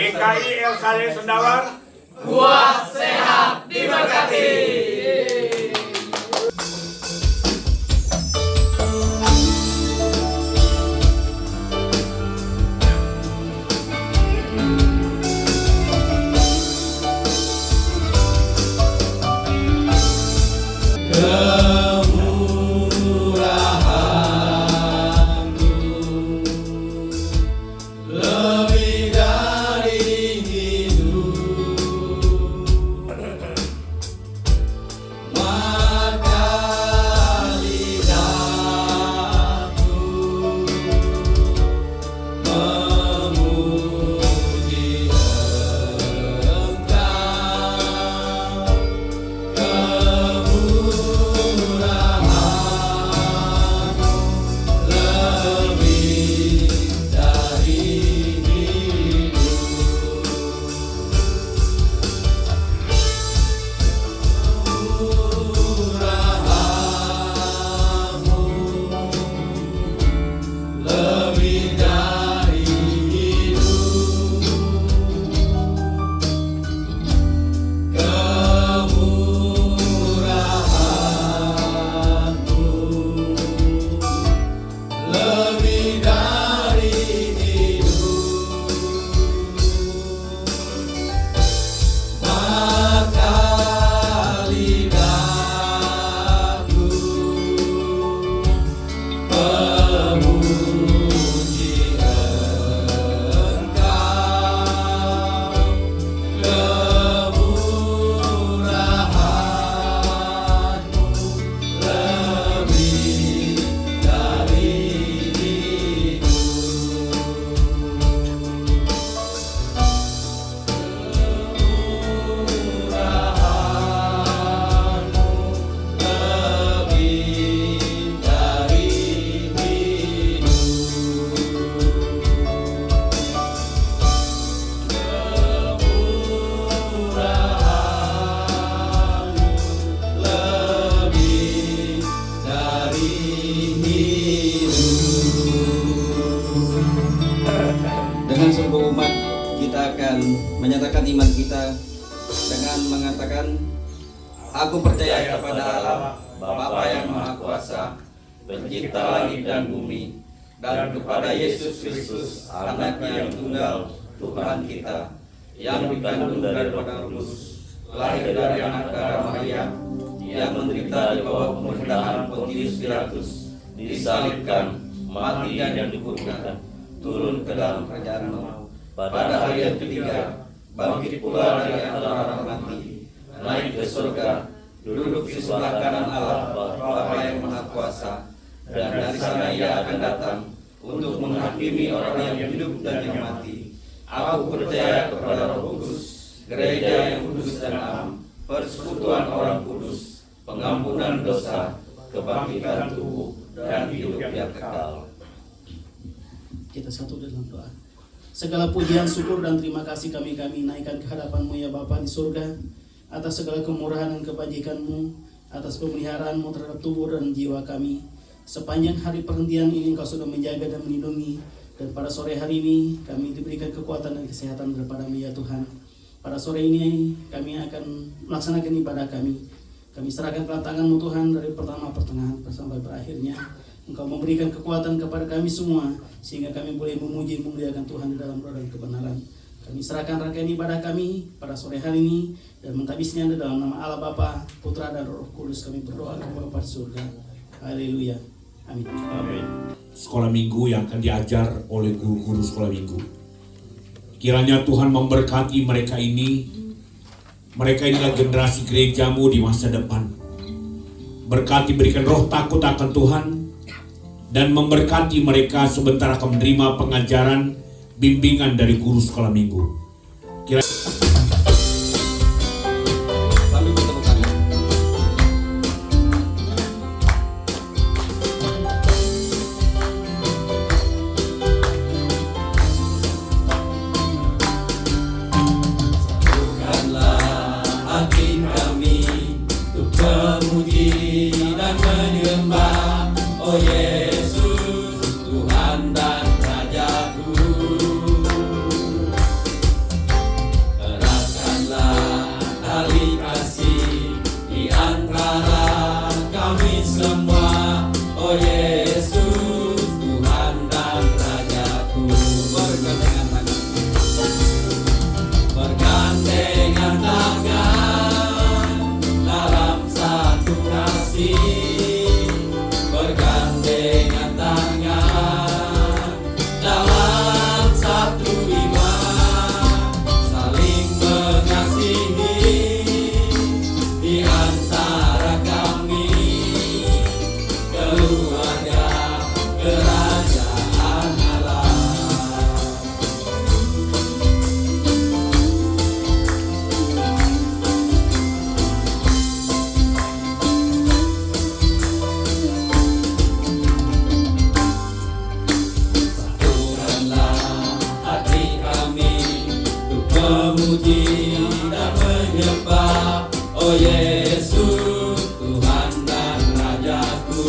GKI LKD Sendawar. Kuat, sehat, diberkati. Dengan seluruh umat kita akan menyatakan iman kita dengan mengatakan, aku percaya kepada Allah Bapa yang Maha Kuasa, Pencipta langit dan bumi, dan kepada Yesus Kristus, Anaknya yang tunggal, Tuhan kita, yang dikandung daripada Roh Kudus, lahir dari anak darah Maria, yang menderita di bawah pemerintahan Pontius Pilatus, disalibkan, mati dan dikuburkan, turun ke dalam kerajaan maut, pada hari yang ketiga bangkit pula dari antara orang mati, naik ke surga, duduk di sebelah kanan Allah Bapa yang Maha Kuasa, dan dari sana Ia akan datang untuk menghakimi orang yang hidup dan yang mati. Aku percaya kepada Roh Kudus, gereja yang kudus dan am, persekutuan orang kudus, pengampunan dosa, kebangkitan tubuh, dan hidup yang kekal. Kita satu dalam doa. Segala pujian, syukur, dan terima kasih kami naikkan ke hadapan-Mu ya Bapa di surga, atas segala kemurahan dan kebajikan-Mu, atas pemeliharaan-Mu terhadap tubuh dan jiwa kami. Sepanjang hari perhentian ini Kau sudah menjaga dan melindungi, dan pada sore hari ini kami diberikan kekuatan dan kesehatan daripada-Mu ya Tuhan. Pada sore ini kami akan melaksanakan ibadah kami. Kami serahkan ke tangan-Mu Tuhan dari pertama pertengahan sampai berakhirnya. Engkau memberikan kekuatan kepada kami semua, sehingga kami boleh memuji memuliakan Tuhan di dalam roh dan kebenaran. Kami serahkan rangkaian ibadah kami pada sore hari ini, dan mentabisnya di dalam nama Allah Bapa, Putra, dan Roh Kudus kami berdoa kepada Bapa di surga. Haleluya. Amin. Amin. Sekolah minggu yang akan diajar oleh guru-guru sekolah minggu. Kiranya Tuhan memberkati mereka ini. Mereka inilah generasi gereja-Mu di masa depan. Berkati, berikan roh takut akan Tuhan, dan memberkati mereka sebentar akan menerima pengajaran, bimbingan dari guru sekolah minggu. Sambil bertepuk tangan. Bukanlah hati kami untuk memuji dan menyembah, oh Yesus, Tuhan dan Rajaku. memuji dan menyembah, oh Yesus, Tuhan dan Rajaku.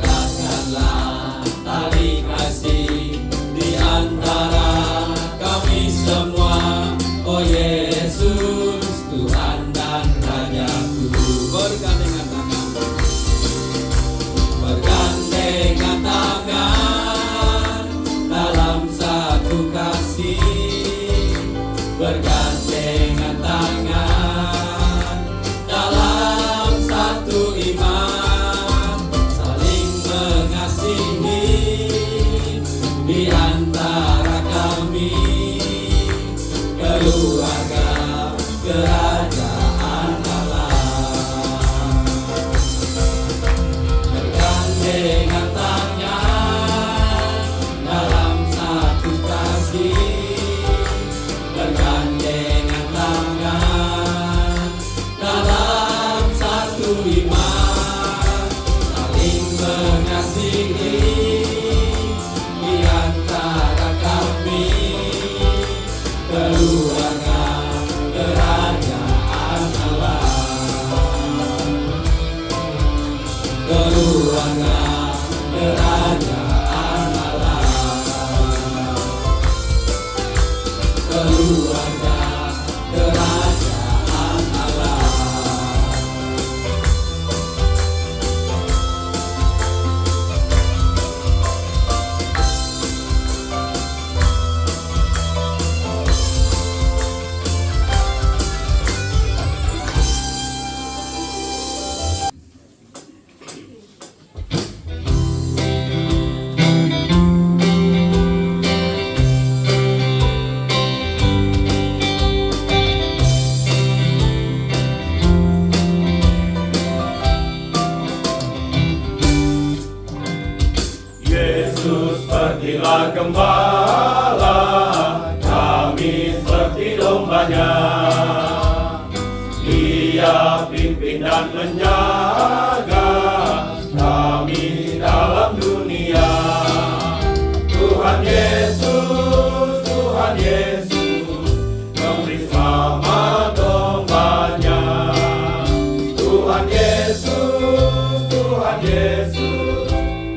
Eratkanlah tali kasih di antara kami semua, oh Yesus, Tuhan dan Rajaku. Bergandengan tangan, bergandengan tangan dalam satu kasih, bergandengan tangan dalam satu iman, saling mengasihi di antara kami, keluarga kerajaan Allah. Bergandengan tangan dalam satu kasih, bergandengan tangan dalam satu iman, saling mengasihi di antara kami, keluarga kerajaan Allah. Keluarga kerajaan Allah. Keluarga kerajaan Allah. Yesus sepertilah gembala, kami seperti dombanya. Dia pimpin dan menjaga kami dalam dunia. Tuhan Yesus, Tuhan Yesus, memberi selamat dombanya. Tuhan Yesus, Tuhan Yesus,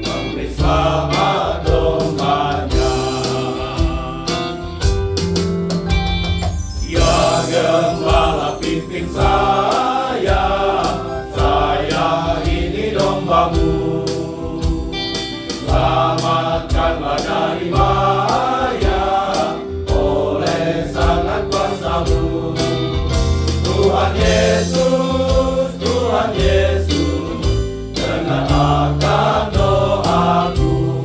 memberi selamat dombanya. Ya gembala pimpin saya ini dombamu. Selamatkanlah dari bahaya oleh sangat kuasa-Mu. Tuhan Yesus, Tuhan Yesus, dengar akan doaku.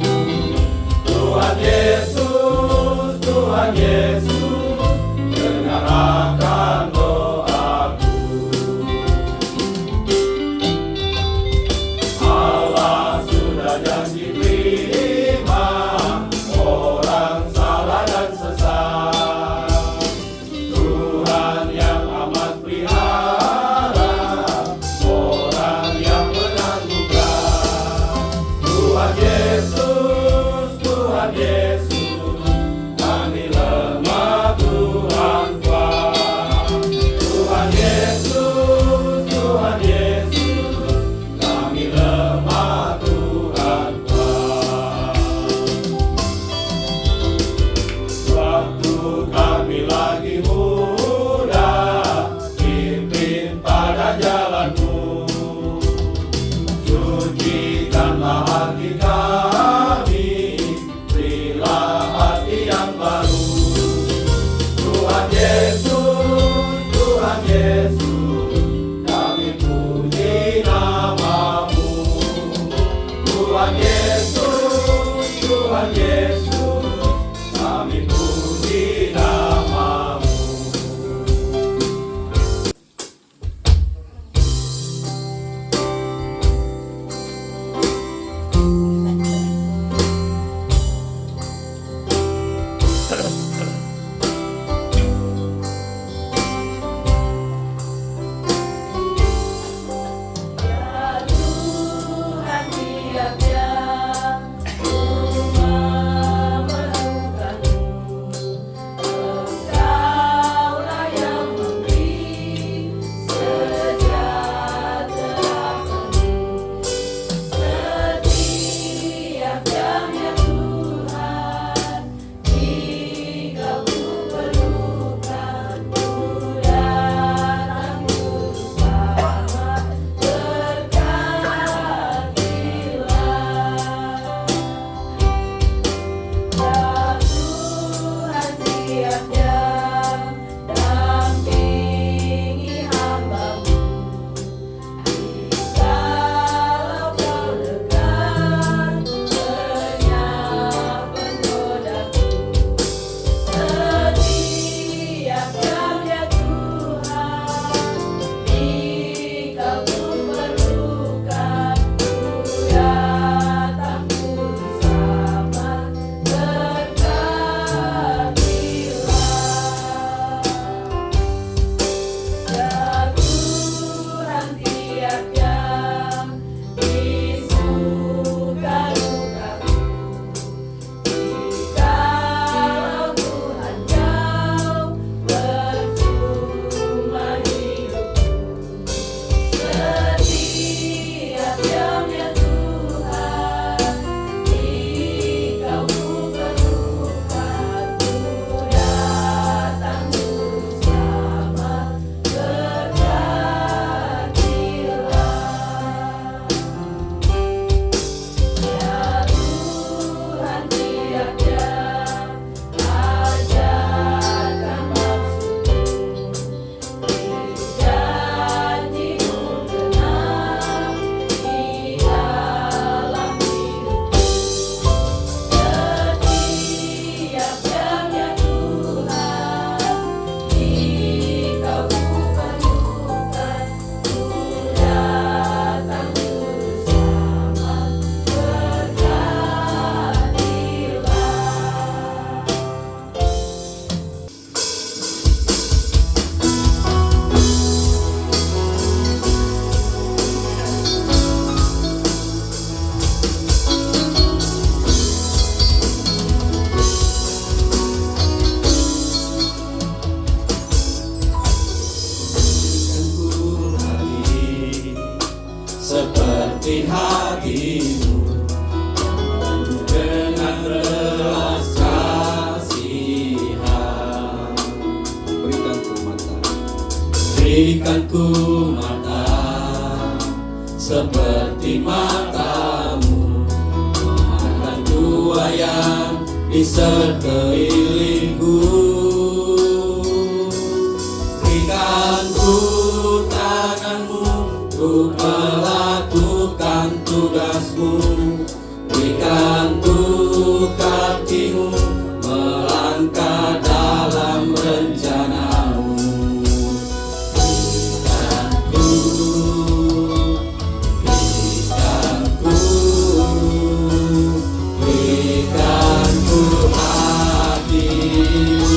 Tuhan Yesus, Tuhan Yesus, dengar akan doaku. Allah sudah janji terima orang salah dan sesat. Tuhan yang amat pelihara orang yang menangguhkan. Tuhan Yesus, Tuhan Yesus, kami lemah, Tuhan kuat. Tuhan Yesus, Tuhan Yesus, kami lemah, Tuhan kuat. Waktu kami lagi muda, pimpin pada jalan-Mu. Sucikanlah hati kami, berilah hati yang baru. Tuhan Yesus, Tuhan Yesus, kami puji nama-Mu. Tuhan Yesus, Tuhan Yesus, kami puji nama-Mu. Ya Tuhan, tiap-tiap rumah menemukan Berikan ku mata seperti matamu, memandang tua yang di sekelilingku. Berikan ku tanganmu untuk melakukan tugasmu. Berikan ku kakimu melangkah dalam rencanamu. Berikan ku hatimu.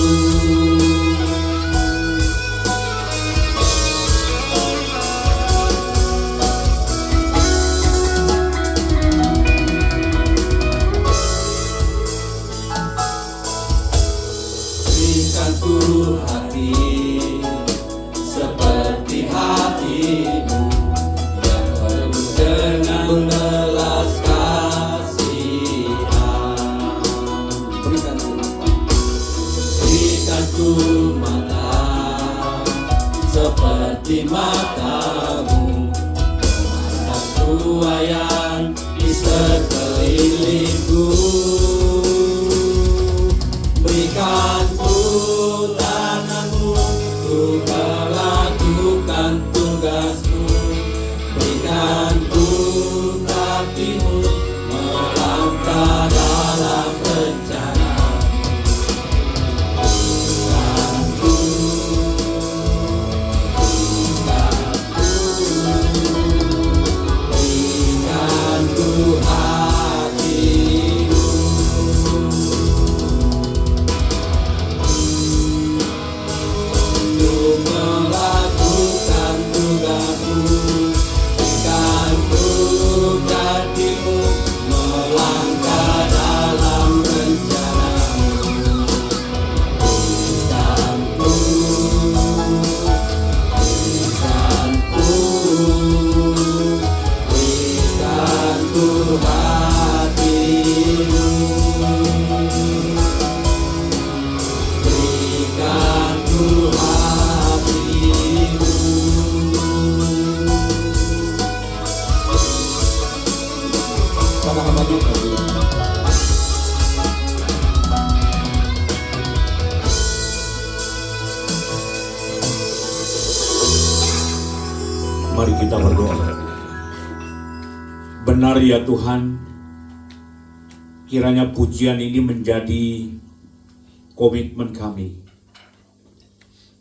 Berikan ku hati seperti hatimu, yang penuh dengan belas kasihan. Berikan ku mata seperti matamu, memandang tua yang di sekelilingku. Berikan ku tanganmu untuk melakukan tugasmu. Berikan ku kakimu melangkah dalam rencana. Berikan ku hatimu. Untuk melakukan tugasmu. Berikan ku kakimu melangkah dalam rencanamu. Berikan ku hatimu. Berikan ku hatimu. Sama-sama juga. Mari kita berdoa. Benar ya Tuhan, kiranya pujian ini menjadi komitmen kami,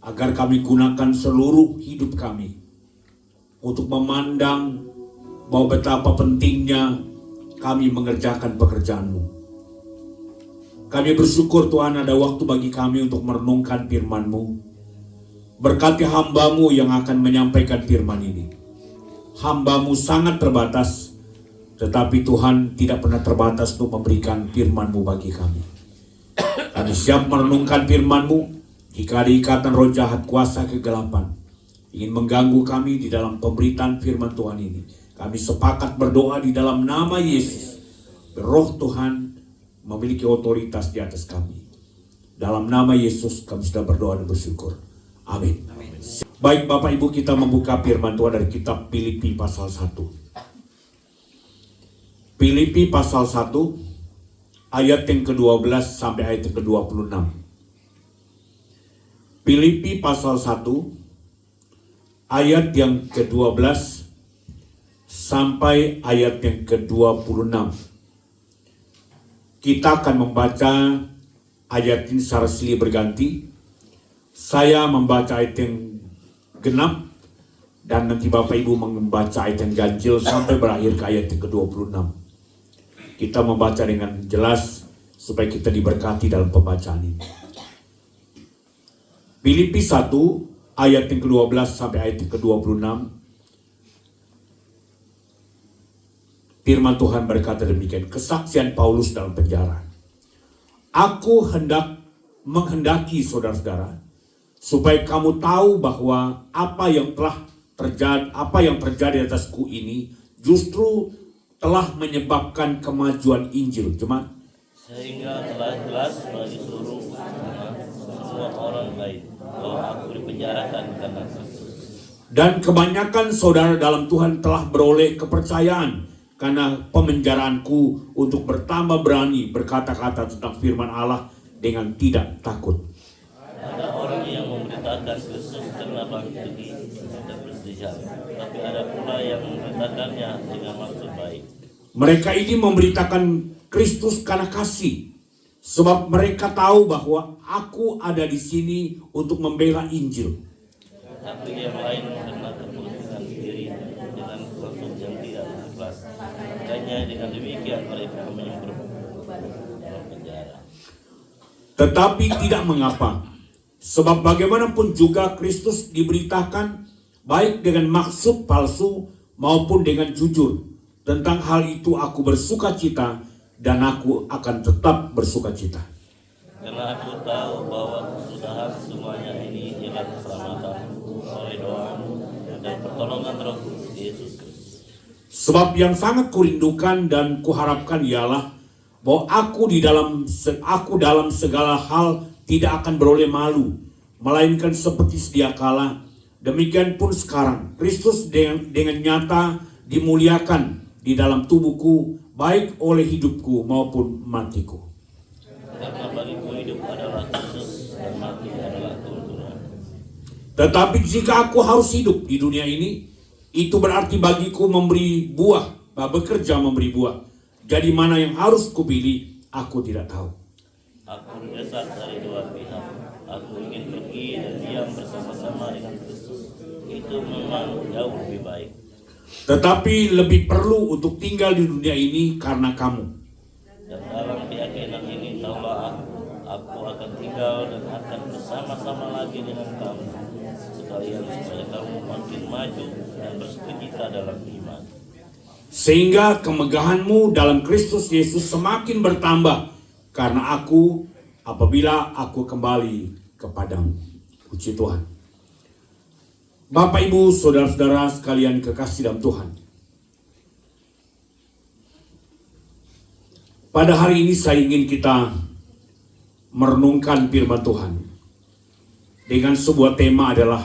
agar kami gunakan seluruh hidup kami untuk memandang bahwa betapa pentingnya kami mengerjakan pekerjaan-Mu. Kami bersyukur Tuhan ada waktu bagi kami untuk merenungkan firman-Mu. Berkati hamba-Mu yang akan menyampaikan firman ini. Hamba-Mu sangat terbatas, tetapi Tuhan tidak pernah terbatas untuk memberikan firman-Mu bagi kami. Kami siap merenungkan firman-Mu. Jika ada ikatan roh jahat kuasa kegelapan ingin mengganggu kami di dalam pemberitaan firman Tuhan ini, kami sepakat berdoa di dalam nama Yesus. Roh Tuhan memiliki otoritas di atas kami. Dalam nama Yesus kami sudah berdoa dan bersyukur. Amin. Baik Bapak Ibu, kita membuka firman Tuhan dari kitab Filipi pasal 1. Filipi pasal 1 ayat yang ke-12 sampai ayat yang ke-26. Filipi pasal 1 ayat yang ke-12 sampai ayat yang ke-26. Kita akan membaca ayat ini secara silih berganti. Saya membaca ayat yang genap, dan nanti Bapak Ibu membaca ayat yang ganjil sampai berakhir ke ayat yang ke-26. Kita membaca dengan jelas supaya kita diberkati dalam pembacaan ini. Filipi 1 ayat yang ke-12 sampai ayat yang ke-26. Firman Tuhan berkata demikian, kesaksian Paulus dalam penjara. Aku menghendaki saudara-saudara supaya kamu tahu bahwa apa yang terjadi atasku ini justru telah menyebabkan kemajuan Injil. Jemaat, sehingga telah jelas bagi seluruh semua orang lain bahwa aku dipenjarakan karena Kristus. Dan kebanyakan saudara dalam Tuhan telah beroleh kepercayaan karena pemenjaraanku untuk bertambah berani berkata-kata tentang firman Allah dengan tidak takut. Ada orang yang memberitakan Kristus karena bangkiti dan bersedia, tapi ada pula yang memberitakannya dengan maksud baik. Mereka ini memberitakan Kristus karena kasih, sebab mereka tahu bahwa aku ada di sini untuk membela Injil. Tapi yang lain karena kepentingan sendiri dengan maksud yang tidak ikhlas. Makanya dengan demikian mereka menyembuh dalam penjara. Tetapi tidak mengapa, sebab bagaimanapun juga Kristus diberitakan baik dengan maksud palsu maupun dengan jujur. Tentang hal itu aku bersuka cita dan aku akan tetap bersuka cita. Karena aku tahu bahwa kesudahan semuanya ini ialah keselamatan oleh doa dan pertolongan Roh Yesus Kristus. Sebab yang sangat kurindukan dan kuharapkan ialah bahwa aku dalam segala hal tidak akan beroleh malu, melainkan seperti sedia kala. Demikian pun sekarang Kristus dengan nyata dimuliakan di dalam tubuhku, baik oleh hidupku maupun matiku. Karena bagiku hidup adalah Kristus dan mati adalah keuntungan. Tetapi jika aku harus hidup di dunia ini, itu berarti bagiku memberi buah, bekerja memberi buah. Jadi mana yang harus kupilih, aku tidak tahu. Aku didesak dari dua pihak. Aku ingin pergi dan diam bersama-sama dengan Kristus. Itu memang jauh lebih baik. Tetapi lebih perlu untuk tinggal di dunia ini karena kamu. Dan dalam keyakinan ini tahulah aku akan tinggal dan akan bersama-sama lagi dengan kamu. Sekalian supaya kamu makin maju dan bersukacita dalam iman. Sehingga kemegahanmu dalam Kristus Yesus semakin bertambah karena aku apabila aku kembali kepadamu. Puji Tuhan. Bapak, Ibu, Saudara-saudara sekalian kekasih dalam Tuhan. Pada hari ini saya ingin kita merenungkan firman Tuhan. Dengan sebuah tema adalah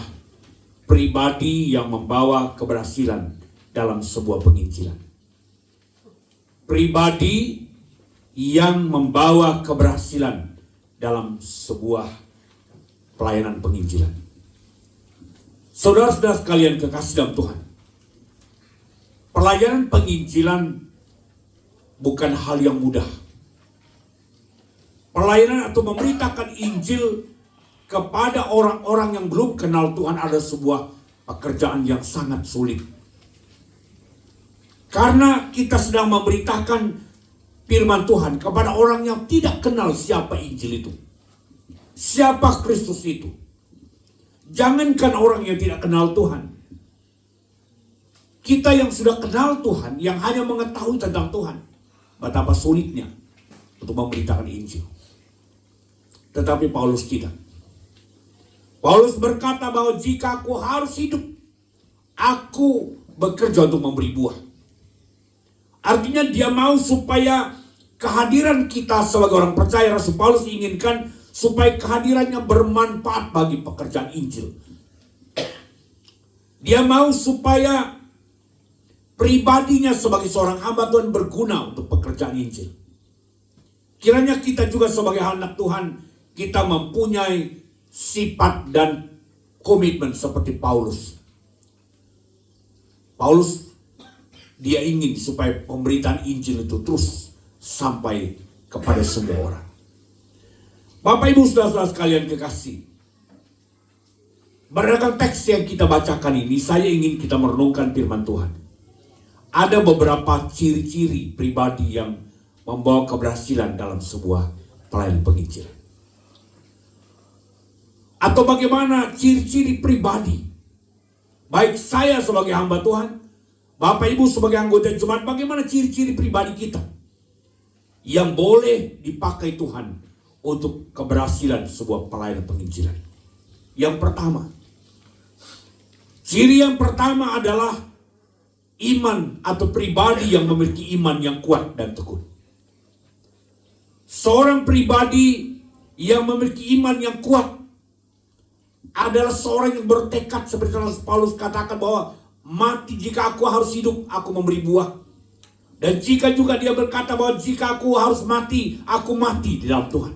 pribadi yang membawa keberhasilan dalam sebuah penginjilan. Pribadi yang membawa keberhasilan dalam sebuah pelayanan penginjilan. Saudara-saudara sekalian kekasih dalam Tuhan, pelayanan penginjilan bukan hal yang mudah. Pelayanan atau memberitakan Injil kepada orang-orang yang belum kenal Tuhan adalah sebuah pekerjaan yang sangat sulit. Karena kita sedang memberitakan firman Tuhan kepada orang yang tidak kenal siapa Injil itu. Siapa Kristus itu. Jangankan orang yang tidak kenal Tuhan. Kita yang sudah kenal Tuhan, yang hanya mengetahui tentang Tuhan, betapa sulitnya untuk memberitakan Injil. Tetapi Paulus tidak. Paulus berkata bahwa jika aku harus hidup, aku bekerja untuk memberi buah. Artinya dia mau supaya kehadiran kita sebagai orang percaya, Rasul Paulus inginkan supaya kehadirannya bermanfaat bagi pekerjaan Injil. Dia mau supaya pribadinya sebagai seorang hamba Tuhan berguna untuk pekerjaan Injil. Kiranya kita juga sebagai anak Tuhan, kita mempunyai sifat dan komitmen seperti Paulus. Paulus, dia ingin supaya pemberitaan Injil itu terus sampai kepada semua orang. Bapak, Ibu, Saudara-saudara sekalian kekasih, berdasarkan teks yang kita bacakan ini, saya ingin kita merenungkan firman Tuhan. Ada beberapa ciri-ciri pribadi yang membawa keberhasilan dalam sebuah pelayanan penginjilan. Atau bagaimana ciri-ciri pribadi, baik saya sebagai hamba Tuhan, Bapak Ibu sebagai anggota jemaat, bagaimana ciri-ciri pribadi kita yang boleh dipakai Tuhan untuk keberhasilan sebuah pelayanan penginjilan. Yang pertama, ciri yang pertama adalah iman atau pribadi yang memiliki iman yang kuat dan tekun. Seorang pribadi yang memiliki iman yang kuat adalah seorang yang bertekad seperti Paulus katakan bahwa mati jika aku harus hidup, aku memberi buah. Dan jika juga dia berkata bahwa jika aku harus mati, aku mati di dalam Tuhan.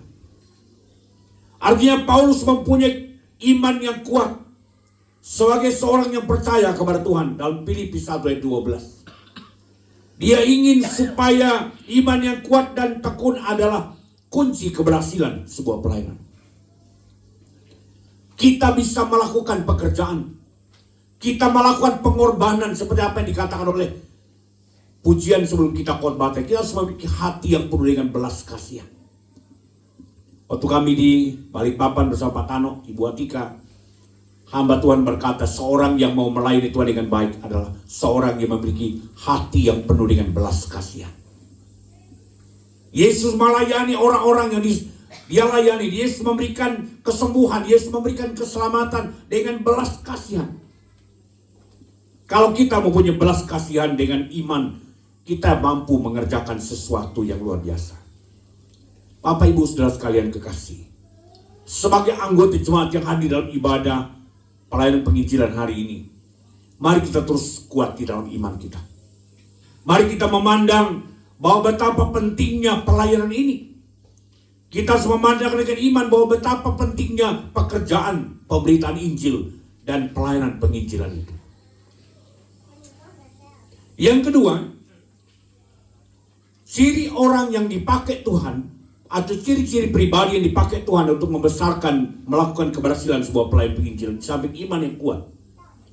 Artinya Paulus mempunyai iman yang kuat sebagai seorang yang percaya kepada Tuhan dalam Filipi 1 ayat 12. Dia ingin supaya iman yang kuat dan tekun adalah kunci keberhasilan sebuah pelayanan. Kita bisa melakukan pekerjaan, kita melakukan pengorbanan seperti apa yang dikatakan oleh pujian sebelum kita khotbah. Kita harus memiliki hati yang penuh dengan belas kasihan. Waktu kami di Balikpapan bersama Pak Tano, Ibu Atika, hamba Tuhan berkata seorang yang mau melayani Tuhan dengan baik adalah seorang yang memiliki hati yang penuh dengan belas kasihan. Yesus melayani orang-orang yang dia layani. Yesus memberikan kesembuhan, Yesus memberikan keselamatan dengan belas kasihan. Kalau kita mempunyai belas kasihan dengan iman, kita mampu mengerjakan sesuatu yang luar biasa. Bapak Ibu Saudara sekalian kekasih, sebagai anggota jemaat yang hadir dalam ibadah pelayanan penginjilan hari ini, mari kita terus kuat di dalam iman kita. Mari kita memandang bahwa betapa pentingnya pelayanan ini. Kita harus memandang dengan iman bahwa betapa pentingnya pekerjaan pemberitaan Injil dan pelayanan penginjilan itu. Yang kedua, ciri orang yang dipakai Tuhan atau ciri-ciri pribadi yang dipakai Tuhan untuk membesarkan, melakukan keberhasilan sebuah pelayanan penginjilan, di samping iman yang kuat.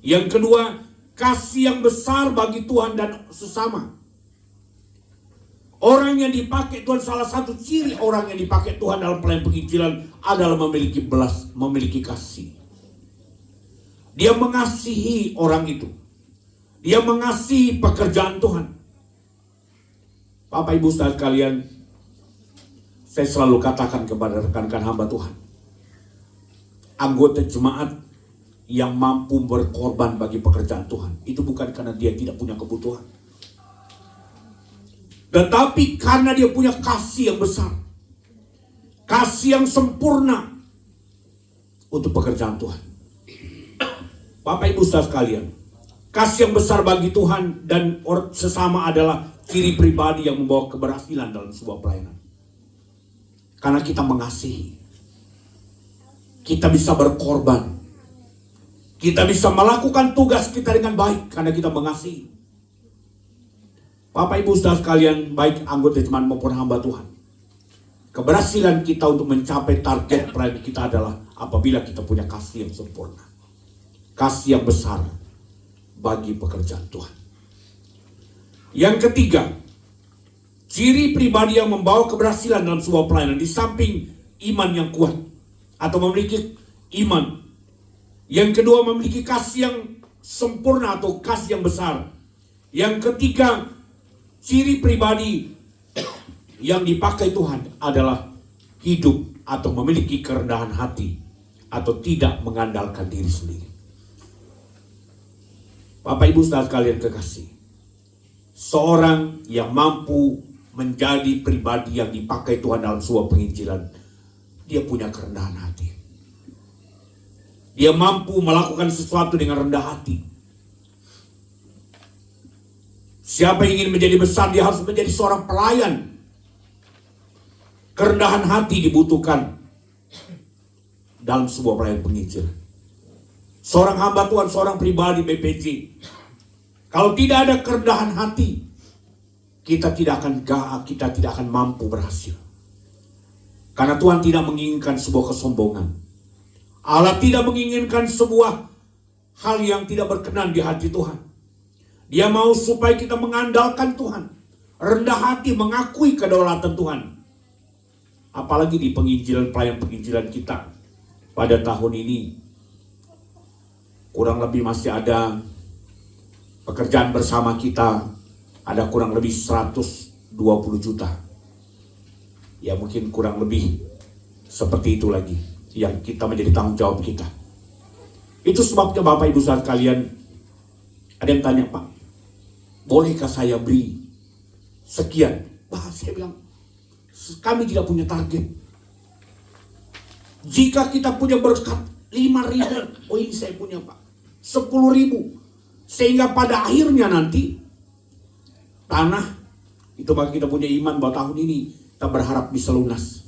Yang kedua, kasih yang besar bagi Tuhan dan sesama. Orang yang dipakai Tuhan, salah satu ciri orang yang dipakai Tuhan dalam pelayanan penginjilan adalah memiliki kasih. Dia mengasihi orang itu. Dia mengasihi pekerjaan Tuhan. Bapak Ibu Saudara sekalian, saya selalu katakan kepada rekan-rekan hamba Tuhan, anggota jemaat yang mampu berkorban bagi pekerjaan Tuhan, itu bukan karena dia tidak punya kebutuhan, tetapi karena dia punya kasih yang besar, kasih yang sempurna untuk pekerjaan Tuhan. Bapak Ibu Saudara sekalian, kasih yang besar bagi Tuhan dan sesama adalah ciri pribadi yang membawa keberhasilan dalam sebuah pelayanan. Karena kita mengasihi, kita bisa berkorban, kita bisa melakukan tugas kita dengan baik karena kita mengasihi. Bapak Ibu Saudara sekalian, baik anggota jemaat maupun hamba Tuhan, keberhasilan kita untuk mencapai target pelayanan kita adalah apabila kita punya kasih yang sempurna, kasih yang besar bagi pekerjaan Tuhan. Yang ketiga, ciri pribadi yang membawa keberhasilan dalam sebuah pelayanan, di samping iman yang kuat atau memiliki iman, yang kedua memiliki kasih yang sempurna atau kasih yang besar. Yang ketiga, ciri pribadi yang dipakai Tuhan adalah hidup atau memiliki kerendahan hati atau tidak mengandalkan diri sendiri. Bapak Ibu Saudara sekalian kekasih, seorang yang mampu menjadi pribadi yang dipakai Tuhan dalam sebuah penginjilan, dia punya kerendahan hati. Dia mampu melakukan sesuatu dengan rendah hati. Siapa yang ingin menjadi besar, dia harus menjadi seorang pelayan. Kerendahan hati dibutuhkan dalam sebuah pelayanan penginjilan. Seorang hamba Tuhan, seorang pribadi BPJ, kalau tidak ada kerendahan hati, kita tidak akan mampu berhasil. Karena Tuhan tidak menginginkan sebuah kesombongan. Allah tidak menginginkan sebuah hal yang tidak berkenan di hati Tuhan. Dia mau supaya kita mengandalkan Tuhan, rendah hati, mengakui kedaulatan Tuhan. Apalagi di penginjilan, pelayanan penginjilan kita pada tahun ini, kurang lebih masih ada pekerjaan bersama kita, ada kurang lebih 120 juta. Ya mungkin kurang lebih seperti itu lagi yang kita menjadi tanggung jawab kita. Itu sebabnya Bapak Ibu Saudara sekalian, ada yang tanya, Pak, bolehkah saya beri sekian? Saya bilang, kami tidak punya target. Jika kita punya berkat, 5.000. Oh ini saya punya Pak. 10.000. Sehingga pada akhirnya nanti tanah itu bagi kita punya iman bahwa tahun ini kita berharap bisa lunas.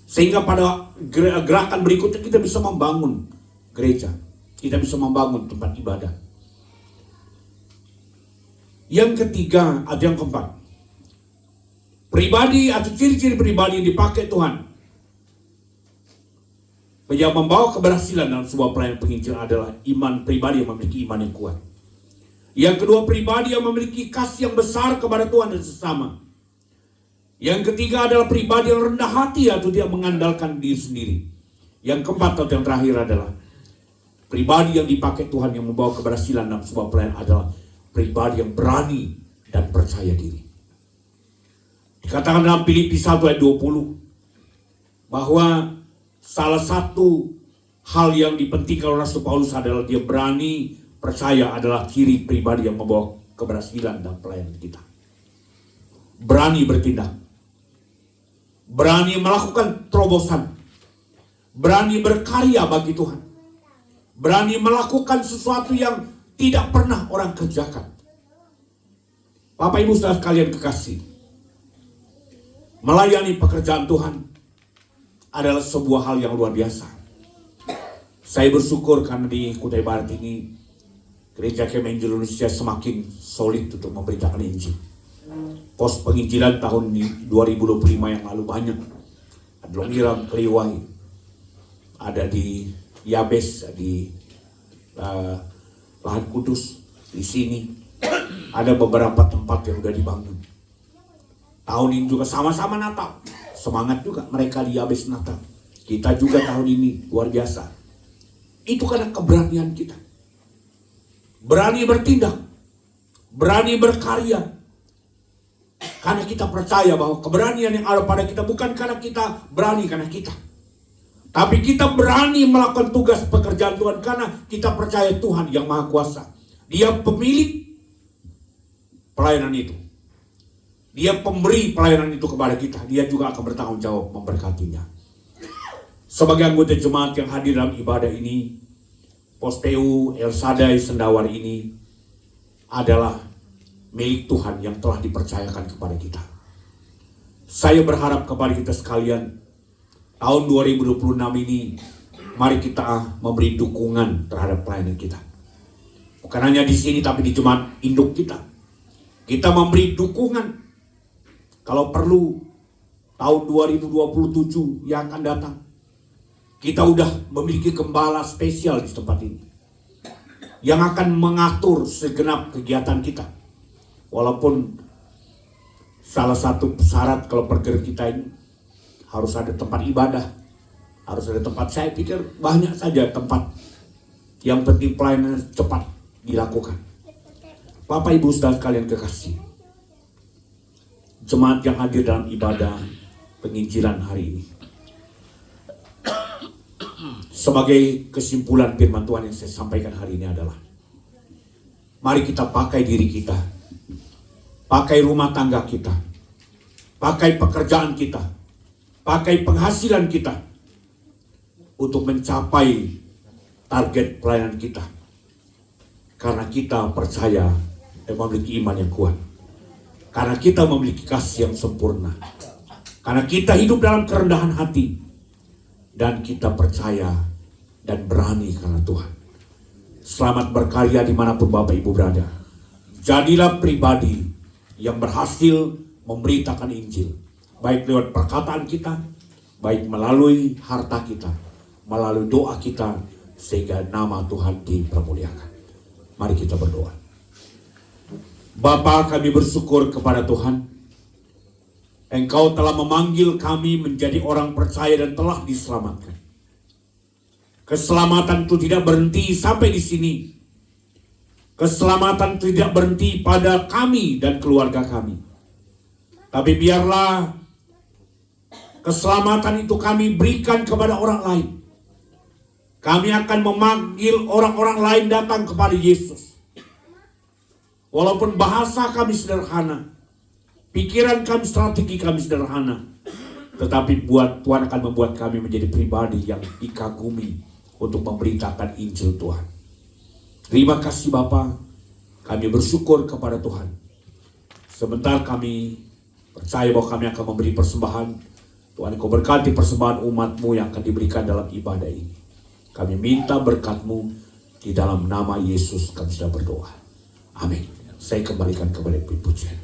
Sehingga pada gerakan berikutnya kita bisa membangun gereja. Kita bisa membangun tempat ibadah. Yang ketiga, ada yang keempat. Pribadi atau ciri-ciri pribadi yang dipakai Tuhan yang membawa keberhasilan dalam sebuah pelayanan penginjilan adalah iman pribadi yang memiliki iman yang kuat. Yang kedua, pribadi yang memiliki kasih yang besar kepada Tuhan dan sesama. Yang ketiga adalah pribadi yang rendah hati atau dia mengandalkan diri sendiri. Yang keempat atau yang terakhir adalah pribadi yang dipakai Tuhan yang membawa keberhasilan dalam sebuah pelayanan adalah pribadi yang berani dan percaya diri. Dikatakan dalam Filipi 1 ayat 20 bahwa salah satu hal yang dipentingkan oleh Rasul Paulus adalah dia berani percaya adalah ciri pribadi yang membawa keberhasilan dalam pelayanan kita. Berani bertindak. Berani melakukan terobosan. Berani berkarya bagi Tuhan. Berani melakukan sesuatu yang tidak pernah orang kerjakan. Bapak Ibu saudara sekalian kekasih, melayani pekerjaan Tuhan adalah sebuah hal yang luar biasa. Saya bersyukur karena di Kutai Barat ini Gereja Kemah Injil Indonesia semakin solid untuk memberitakan Injil. Pos penginjilan tahun 2025 yang lalu banyak. Ada Longiram, Keliwai, ada di Yabes, di Lahan Kudus, di sini. Ada beberapa tempat yang sudah dibangun. Tahun ini juga sama-sama Natal. Semangat juga mereka di Yabes Natal. Kita juga tahun ini luar biasa. Itu karena keberanian kita. Berani bertindak. Berani berkarya. Karena kita percaya bahwa keberanian yang ada pada kita bukan karena kita berani karena kita. Tapi kita berani melakukan tugas pekerjaan Tuhan karena kita percaya Tuhan yang Maha Kuasa. Dia pemilik pelayanan itu. Dia pemberi pelayanan itu kepada kita. Dia juga akan bertanggung jawab memberkatinya. Sebagai anggota jemaat yang hadir dalam ibadah ini, Pos PU El Sadai Sendawar ini adalah milik Tuhan yang telah dipercayakan kepada kita. Saya berharap kepada kita sekalian, tahun 2026 ini, mari kita memberi dukungan terhadap pelayanan kita. Bukan hanya di sini, tapi di jemaat induk kita. Kita memberi dukungan. Kalau perlu tahun 2027 yang akan datang, kita udah memiliki gembala spesial di tempat ini yang akan mengatur segenap kegiatan kita. Walaupun salah satu syarat kalau perger kita ini harus ada tempat ibadah, harus ada tempat. Saya pikir banyak saja tempat. Yang penting pelayanan cepat dilakukan. Bapak Ibu saudara sekalian kekasih, jemaat yang hadir dalam ibadah penginjilan hari ini, sebagai kesimpulan firman Tuhan yang saya sampaikan hari ini adalah, mari kita pakai diri kita, pakai rumah tangga kita, pakai pekerjaan kita, pakai penghasilan kita untuk mencapai target pelayanan kita. Karena kita percaya dan memiliki iman yang kuat. Karena kita memiliki kasih yang sempurna. Karena kita hidup dalam kerendahan hati. Dan kita percaya dan berani karena Tuhan. Selamat berkarya dimanapun Bapak Ibu berada. Jadilah pribadi yang berhasil memberitakan Injil. Baik lewat perkataan kita, baik melalui harta kita, melalui doa kita, sehingga nama Tuhan dipermuliakan. Mari kita berdoa. Bapa, kami bersyukur kepada Tuhan. Engkau telah memanggil kami menjadi orang percaya dan telah diselamatkan. Keselamatan itu tidak berhenti sampai di sini. Keselamatan tidak berhenti pada kami dan keluarga kami. Tapi biarlah keselamatan itu kami berikan kepada orang lain. Kami akan memanggil orang-orang lain datang kepada Yesus. Walaupun bahasa kami sederhana, pikiran kami, strategi kami sederhana, tetapi Tuhan akan membuat kami menjadi pribadi yang dikagumi untuk memberitakan Injil Tuhan. Terima kasih Bapa, kami bersyukur kepada Tuhan. Sebentar kami percaya bahwa kami akan memberi persembahan. Tuhan, Engkau berkati persembahan umat-Mu yang akan diberikan dalam ibadah ini. Kami minta berkat-Mu, di dalam nama Yesus kami sudah berdoa. Amin. Saya kembalikan kepada pujian.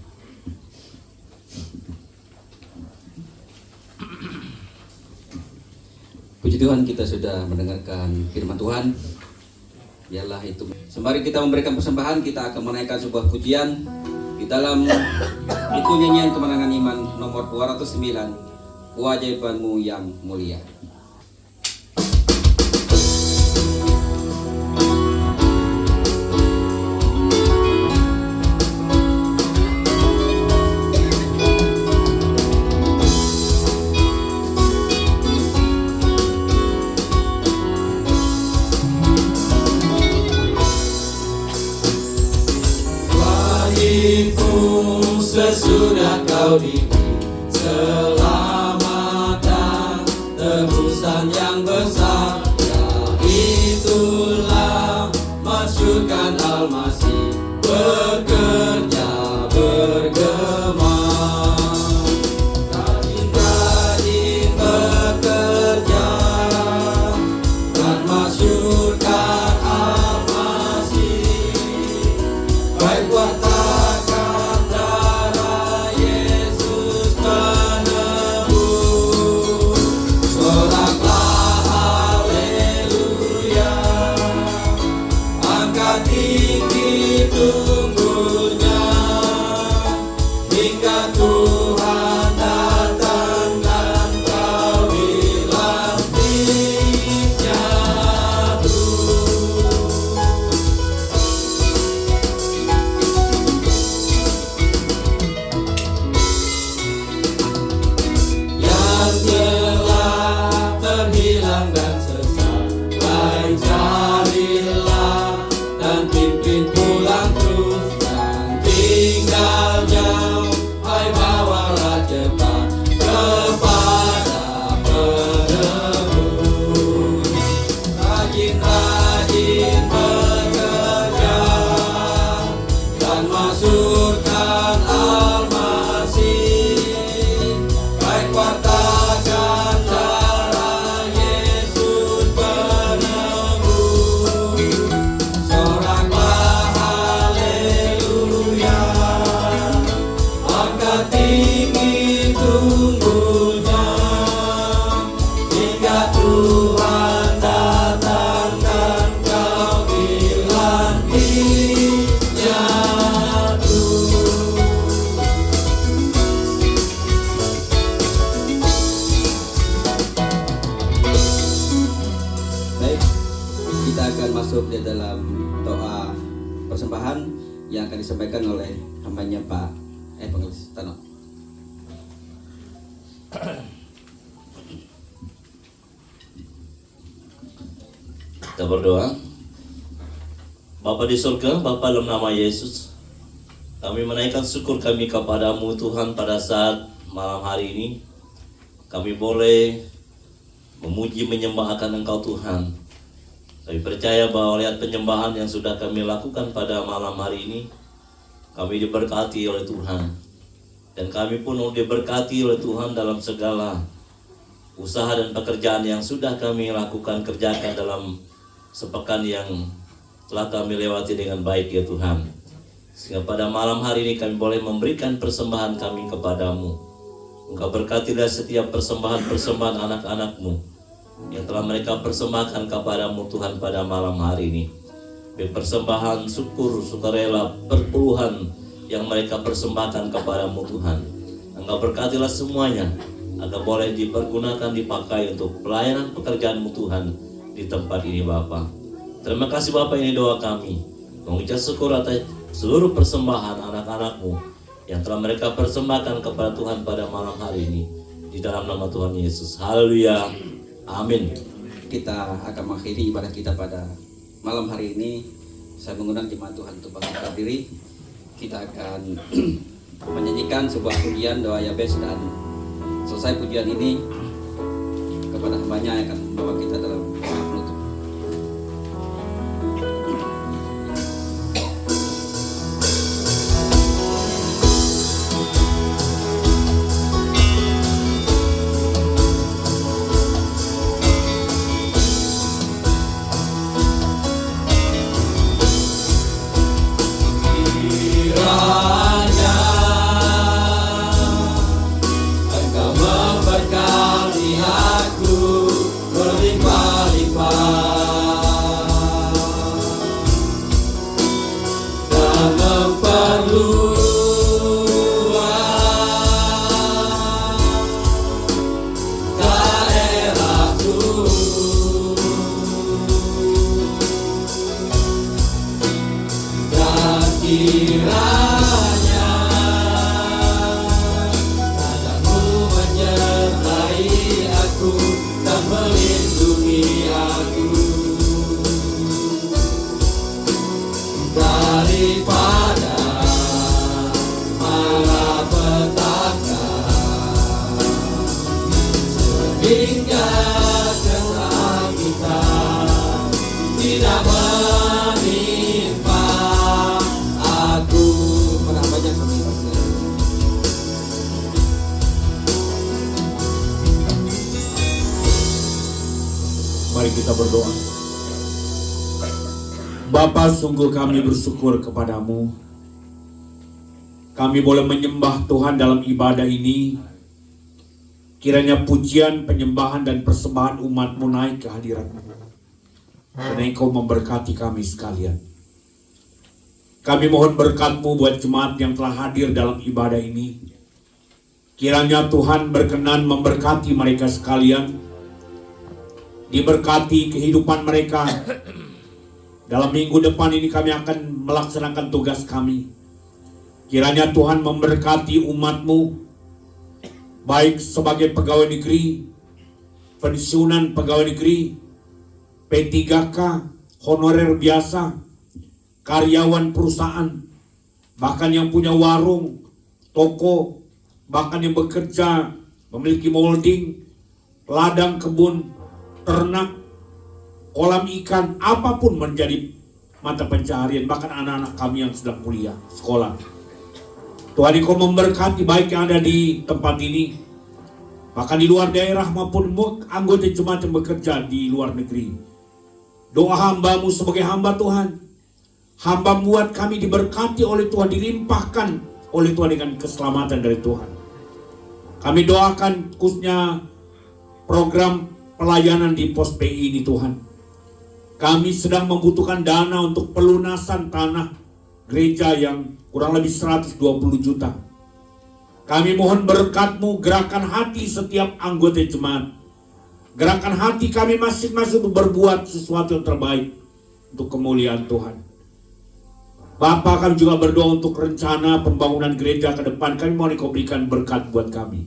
Puji Tuhan, kita sudah mendengarkan firman Tuhan. Biarlah itu. Sembari kita memberikan persembahan, kita akan menaikkan sebuah pujian di dalam itu nyanyian kemenangan iman nomor 209, Keajaiban-Mu yang mulia. Sesudah kau diberi selamatan, tebusan yang besar, yaitulah masyurkan Al-Masih bekerja bergema. Rajin-rajin bekerja dan masyurkan Al-Masih, baik buat di dalam doa persembahan yang akan disampaikan oleh hambanya Pak Evangelis Tano. Kita berdoa. Bapa di surga, Bapa dalam nama Yesus, kami menaikkan syukur kami kepadamu Tuhan pada saat malam hari ini. Kami boleh memuji menyembah akan Engkau Tuhan. Kami percaya bahwa lihat penyembahan yang sudah kami lakukan pada malam hari ini, kami diberkati oleh Tuhan. Dan kami pun diberkati oleh Tuhan dalam segala usaha dan pekerjaan yang sudah kami lakukan, kerjakan dalam sepekan yang telah kami lewati dengan baik ya Tuhan. Sehingga pada malam hari ini kami boleh memberikan persembahan kami kepadamu. Engkau berkatilah setiap persembahan-persembahan anak-anak-Mu yang telah mereka persembahkan kepadamu Tuhan pada malam hari ini. Persembahan syukur, sukarela, perpuluhan yang mereka persembahkan kepadamu Tuhan. Engkau berkatilah semuanya agar boleh dipergunakan, dipakai untuk pelayanan pekerjaan-Mu Tuhan di tempat ini Bapa. Terima kasih Bapa, ini doa kami. Mengucap syukur atas seluruh persembahan anak-anak-Mu yang telah mereka persembahkan kepada Tuhan pada malam hari ini. Di dalam nama Tuhan Yesus. Haleluya. Amin. Kita akan mengakhiri ibadah kita pada malam hari ini. Saya mengundang jemaat Tuhan untuk bangkit berdiri. Kita akan menyanyikan sebuah pujian doa Yabes, dan selesai pujian ini kepada hambanya yang akan membawa kita dalam doa penutup. Mari kita berdoa. Bapa, sungguh kami bersyukur kepadamu. Kami boleh menyembah Tuhan dalam ibadah ini. Kiranya pujian, penyembahan, dan persembahan umat-Mu naik ke hadirat-Mu. Karena Engkau memberkati kami sekalian. Kami mohon berkat-Mu buat jemaat yang telah hadir dalam ibadah ini. Kiranya Tuhan berkenan memberkati mereka sekalian. Diberkati kehidupan mereka. Dalam minggu depan ini kami akan melaksanakan tugas kami. Kiranya Tuhan memberkati umat-Mu, baik sebagai pegawai negeri, pensiunan pegawai negeri, P3K, honorer biasa, karyawan perusahaan, bahkan yang punya warung, toko, bahkan yang bekerja, memiliki molding, ladang kebun, ternak, kolam ikan, apapun menjadi mata pencaharian, bahkan anak-anak kami yang sedang kuliah, sekolah. Tuhan, Engkau memberkati baik yang ada di tempat ini, bahkan di luar daerah maupun anggota jemaat yang bekerja di luar negeri. Doa hamba-Mu sebagai hamba Tuhan, hamba buat kami diberkati oleh Tuhan, dilimpahkan oleh Tuhan dengan keselamatan dari Tuhan. Kami doakan khususnya program pelayanan di pos PI ini Tuhan. Kami sedang membutuhkan dana untuk pelunasan tanah gereja yang kurang lebih 120 juta. Kami mohon berkat-Mu, gerakan hati setiap anggota jemaat. Gerakan hati kami masing-masing untuk berbuat sesuatu yang terbaik untuk kemuliaan Tuhan. Bapa, kami juga berdoa untuk rencana pembangunan gereja ke depan. Kami mohon Engkau berikan berkat buat kami,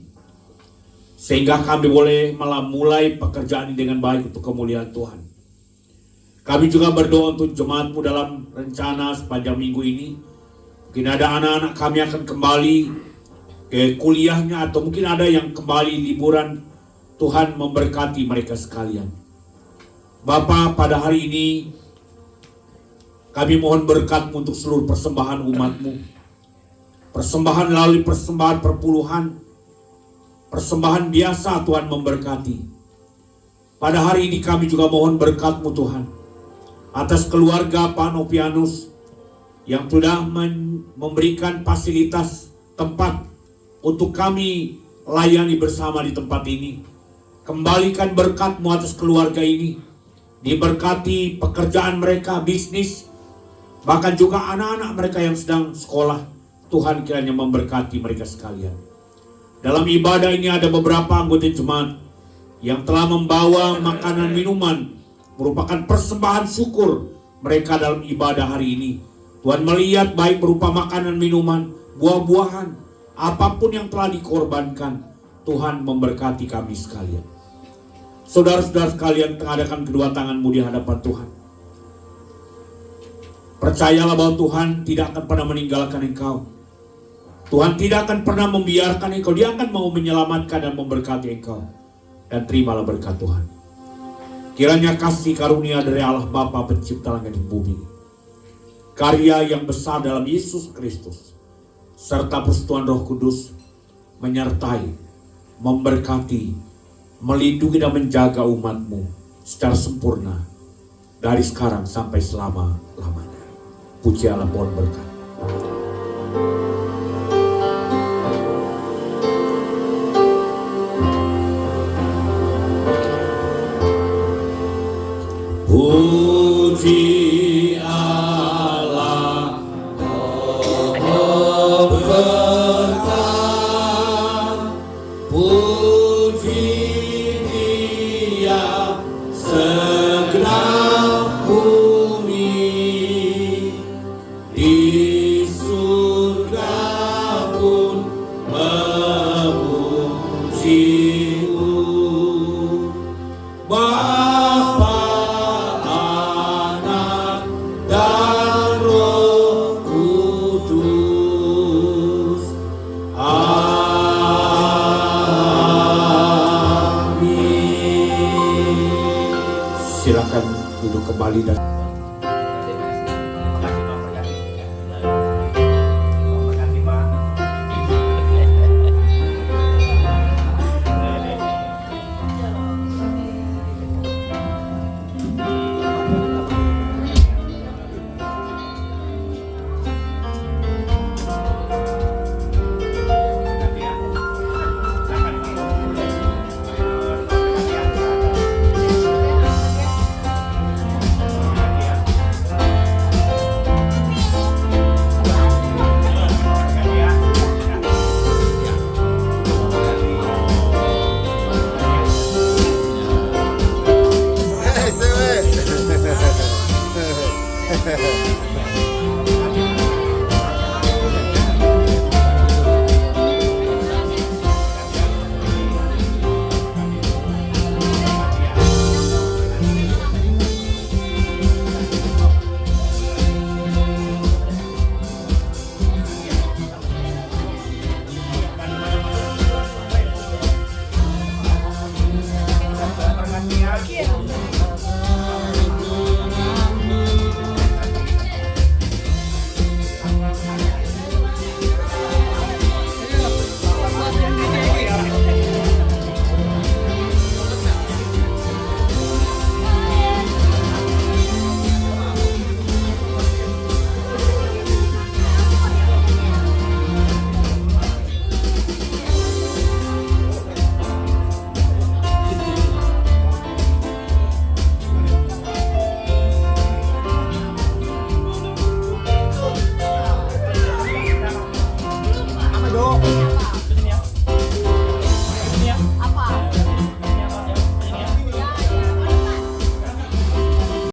sehingga kami boleh mulai pekerjaan ini dengan baik untuk kemuliaan Tuhan. Kami juga berdoa untuk jemaat-Mu dalam rencana sepanjang minggu ini. Mungkin ada anak-anak kami akan kembali ke kuliahnya, atau mungkin ada yang kembali liburan. Tuhan memberkati mereka sekalian. Bapa, pada hari ini kami mohon berkat-Mu untuk seluruh persembahan umat-Mu. Persembahan melalui persembahan perpuluhan, persembahan biasa, Tuhan memberkati. Pada hari ini kami juga mohon berkat-Mu Tuhan, atas keluarga Pak Novianus yang sudah memberikan fasilitas tempat untuk kami layani bersama di tempat ini. Kembalikan berkat-Mu atas keluarga ini. Diberkati pekerjaan mereka, bisnis, bahkan juga anak-anak mereka yang sedang sekolah. Tuhan kiranya memberkati mereka sekalian. Dalam ibadah ini ada beberapa anggota jemaat yang telah membawa makanan minuman, merupakan persembahan syukur mereka dalam ibadah hari ini. Tuhan melihat baik berupa makanan, minuman, buah-buahan, apapun yang telah dikorbankan. Tuhan memberkati kami sekalian. Saudara-saudara sekalian, tengadakan kedua tangan-Mu di hadapan Tuhan. Percayalah bahwa Tuhan tidak akan pernah meninggalkan engkau. Tuhan tidak akan pernah membiarkan engkau. Dia akan mau menyelamatkan dan memberkati engkau. Dan terimalah berkat Tuhan. Kiranya kasih karunia dari Allah Bapa Pencipta langit dan bumi, karya yang besar dalam Yesus Kristus, serta persekutuan Roh Kudus menyertai, memberkati, melindungi dan menjaga umat-Mu secara sempurna dari sekarang sampai selama-lamanya. Puji Allah, mohon berkat. Puji Allah, oh berkat, puji Dia segenap bumi, di surga pun memuji-Mu. Bapa, Anak, dan Roh Kudus. Amin. Silakan duduk kembali dan ya.